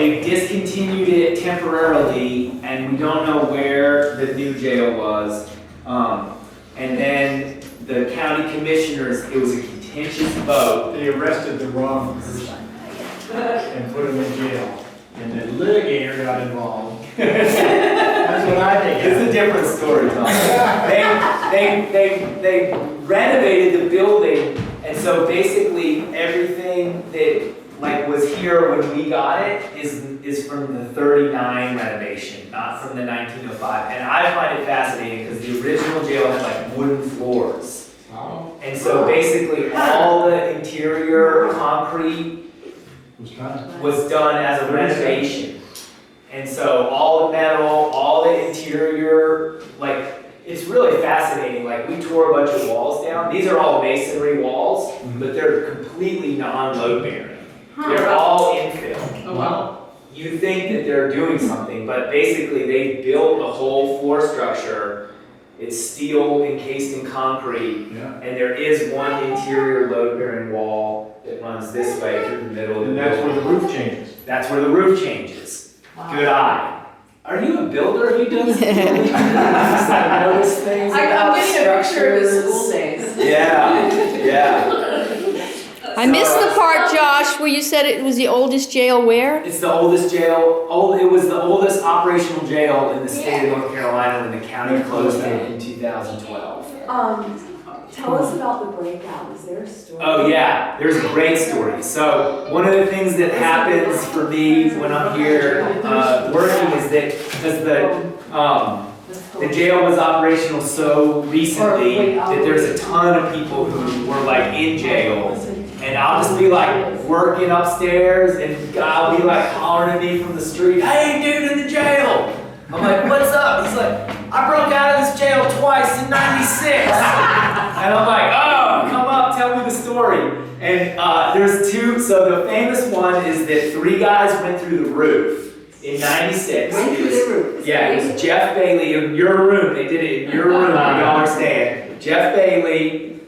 they discontinued it temporarily, and we don't know where the new jail was. And then the county commissioners, it was a contentious vote. They arrested the wrong person and put him in jail, and the litigator got involved. That's what I think. It's a different story, Tom. They renovated the building, and so basically everything that like was here when we got it is from the 39 renovation, not from the 1905. And I find it fascinating because the original jail had like wooden floors. Oh. And so basically all the interior concrete was done as a renovation. And so all the metal, all the interior, like, it's really fascinating. Like, we tore a bunch of walls down. These are all masonry walls, but they're completely non-load bearing. They're all infill. Oh, wow. You think that they're doing something, but basically they built a whole floor structure. It's steel encased in concrete, Yeah. and there is one interior load-bearing wall that runs this way through the middle of the And that's building. where the roof changes. That's where the roof changes. Good eye. Are you a builder? Have you done some building? Just like notice things I'm about getting a picture of his structures? school days. Yeah. I missed the part, Josh, where you said it was the oldest jail where? It's the oldest jail. It was the oldest operational jail in the state of North Carolina when the county closed it in 2012. Tell us about the breakout. Is there a story? Oh yeah, there's a great story. So one of the things that happens for me when I'm here working is that because the jail was operational so recently that there's a ton of people who were like in jail, and I'll just be like working upstairs, and I'll be like hollering at me from the street, "Hey, dude in the jail!" I'm like, "What's up?" He's like, "I broke out of this jail twice in '96." And I'm like, "Oh, come up, tell me the story." And there's two, so the famous one is that 3 guys went through the roof in '96. Went through the roof. Yeah, it was Jeff Bailey in your room. They did it in your room where y'all are staying. Jeff Bailey,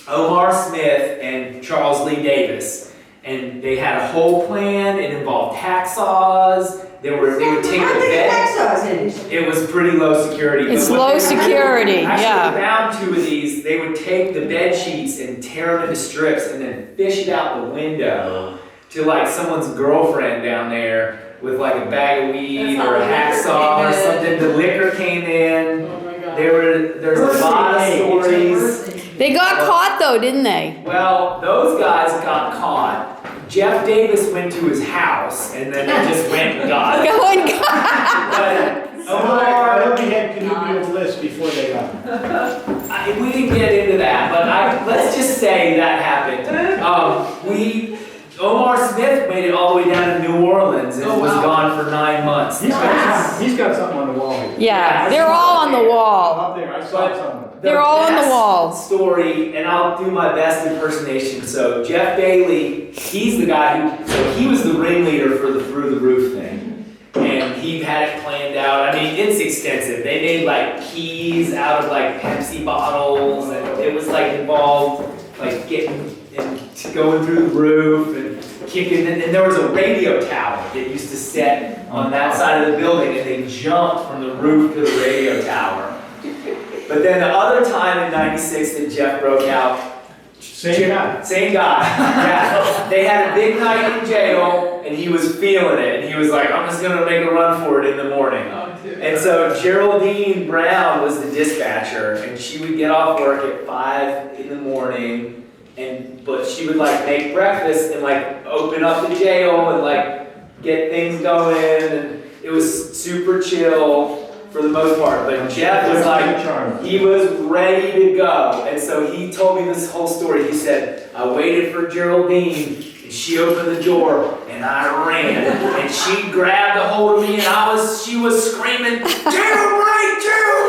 Omar Smith, and Charles Lee Davis. And they had a whole plan. It involved hacksaws. They would take the bed. It was pretty low security. It's But what low they would do- security, Actually, yeah. found 2 of these. They would take the bed sheets and tear them into strips and then fish it out the window to like someone's girlfriend down there with like a bag of weed That's or a how the hacksaw liquor or came in. something. The liquor came in. Oh my God. There's a lot of stories. They got caught though, didn't they? Well, those guys got caught. Jeff Davis went to his house and then they just went and got it. Go and got. But I Omar, hope he had Canuccio Bliss before they got him. we didn't get into that, but let's just say that happened. Omar Smith made it all the way down to New Orleans and Oh, was wow. gone for 9 months. He's got something on the wall here. Yeah, they're all on the wall. Up there, I saw something. They're all on the best wall. Story, and I'll do my best impersonation. So Jeff Bailey, he's the guy he was the ringleader for the through the roof thing, and he had it planned out. I mean, it's extensive. They made like keys out of like Pepsi bottles, and it was like involved like getting and going through the roof and kicking. And there was a radio tower that used to sit on that side of the building, and they jumped from the roof to the radio tower. But then the other time in '96 that Jeff broke out, Same guy. same guy, yeah. They had a big night in jail, and he was feeling it. And he was like, "I'm just gonna make a run for it in the morning." Oh, dude. And so Geraldine Brown was the dispatcher, and she would get off work at 5 in the morning, but she would like make breakfast and like open up the jail and like get things going, and it was super chill for the most part. But Jeff was like, he was ready to go, and so he told me this whole story. He said, "I waited for Geraldine, and she opened the door, and I ran, and she grabbed a hold of me, and she was screaming, 'Gerald Wright, Gerald